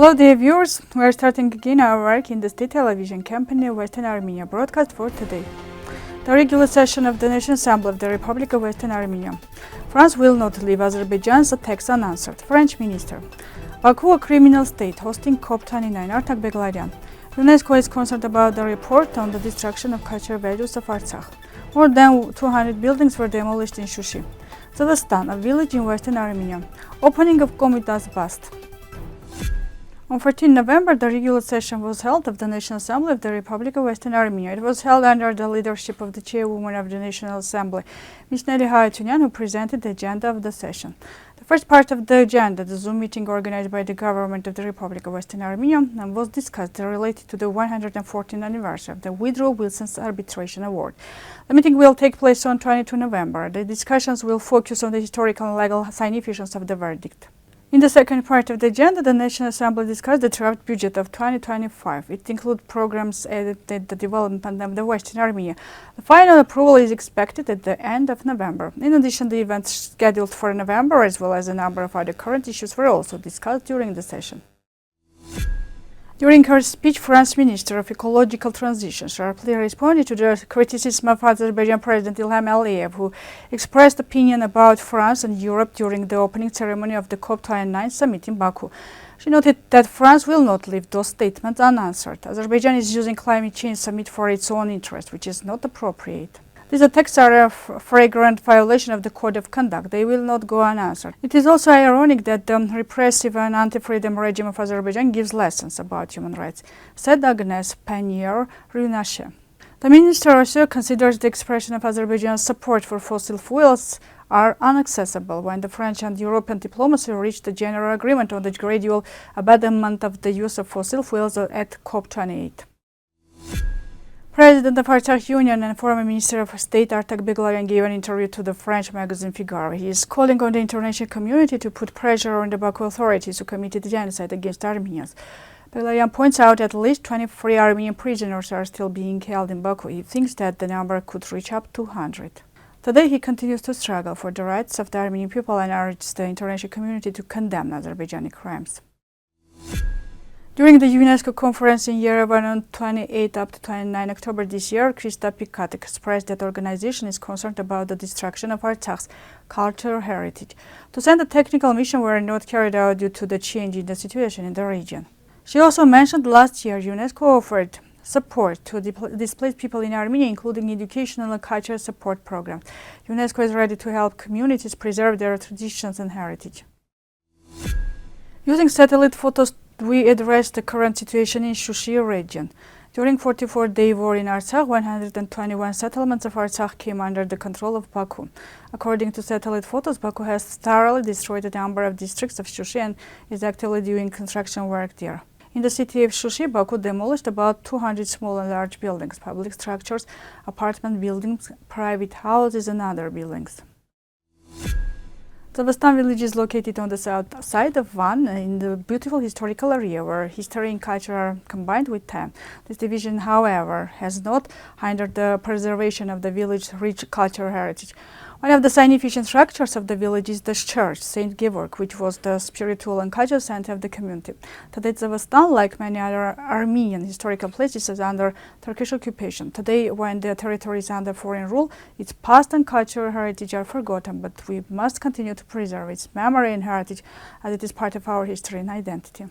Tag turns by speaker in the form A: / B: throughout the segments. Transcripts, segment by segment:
A: Hello dear viewers, we are starting again our work in the state television company Western Armenia broadcast for today. The regular session of the National Assembly of the Republic of Western Armenia. France will not leave Azerbaijan's attacks unanswered. French Minister. Baku, a criminal state, hosting COP29, Artak Beglaryan. UNESCO is concerned about the report on the destruction of cultural values of Artsakh. More than 200 buildings were demolished in Shushi. Tsvstan, a village in Western Armenia. Opening of Komitas bust. On 14 November, the regular session was held of the National Assembly of the Republic of Western Armenia. It was held under the leadership of the chairwoman of the National Assembly, Ms. Sahakyan, who presented the agenda of the session. The first part of the agenda, the Zoom meeting organized by the government of the Republic of Western Armenia, was discussed related to the 114th anniversary of the Woodrow Wilson's Arbitration Award. The meeting will take place on 22 November. The discussions will focus on the historical and legal significance of the verdict. In the second part of the agenda, the National Assembly discussed the draft budget of 2025. It includes programs aimed at the development of the Western Armenia. The final approval is expected at the end of November. In addition, the events scheduled for November, as well as a number of other current issues, were also discussed during the session. During her speech, France's Minister of Ecological Transition sharply responded to the criticism of Azerbaijan President Ilham Aliyev, who expressed opinion about France and Europe during the opening ceremony of the COP29 summit in Baku. She noted that France will not leave those statements unanswered. Azerbaijan is using climate change summit for its own interest, which is not appropriate. These attacks are a flagrant violation of the Code of Conduct. They will not go unanswered. It is also ironic that the repressive and anti-freedom regime of Azerbaijan gives lessons about human rights, said Agnes Pannier-Runache. The minister also considers the expression of Azerbaijan's support for fossil fuels are inaccessible when the French and European diplomacy reached a general agreement on the gradual abandonment of the use of fossil fuels at COP28. President of Artsakh Union and former Minister of State Artak Beglaryan gave an interview to the French magazine Figaro. He is calling on the international community to put pressure on the Baku authorities who committed genocide against Armenians. Beglaryan points out at least 23 Armenian prisoners are still being held in Baku. He thinks that the number could reach up to 100. Today he continues to struggle for the rights of the Armenian people and urges the international community to condemn Azerbaijani crimes. During the UNESCO conference in Yerevan on 28 up to 29 October this year, Krista Pikat expressed that the organization is concerned about the destruction of Artsakh's cultural heritage. To send a technical mission were not carried out due to the change in the situation in the region. She also mentioned last year UNESCO offered support to displaced people in Armenia, including educational and cultural support programs. UNESCO is ready to help communities preserve their traditions and heritage. Using satellite photos, we address the current situation in Shushi region. During 44-day war in Artsakh, 121 settlements of Artsakh came under the control of Baku. According to satellite photos, Baku has thoroughly destroyed a number of districts of Shushi and is actively doing construction work there. In the city of Shushi, Baku demolished about 200 small and large buildings, public structures, apartment buildings, private houses and other buildings. Tsvstan village is located on the south side of Van in the beautiful historical area where history and culture are combined with time. This division, however, has not hindered the preservation of the village's rich cultural heritage. One of the significant structures of the village is the church, St. Georg, which was the spiritual and cultural center of the community. Today, Tsvstan, like many other Armenian historical places, is under Turkish occupation. Today, when the territory is under foreign rule, its past and cultural heritage are forgotten, but we must continue to preserve its memory and heritage as it is part of our history and identity.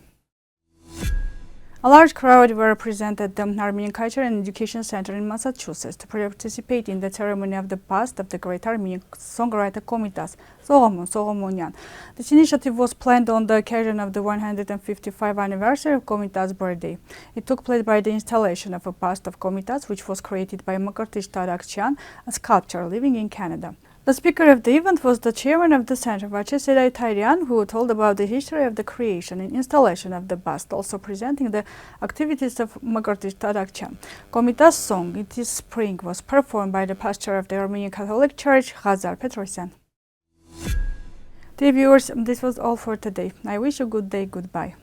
A: A large crowd were present at the Armenian Culture and Education Center in Massachusetts to participate in the ceremony of the bust of the great Armenian songwriter Komitas, Solomonian. This initiative was planned on the occasion of the 155th anniversary of Komitas' birthday. It took place by the installation of a bust of Komitas, which was created by Agatangeghos, a sculptor living in Canada. The speaker of the event was the chairman of the center, Agatangeghos, who told about the history of the creation and installation of the bust, also presenting the activities of Agatangeghos. Komitas' song, "It is Spring," was performed by the pastor of the Armenian Catholic Church, Ghazar Petrosyan. Dear viewers, this was all for today. I wish you a good day. Goodbye.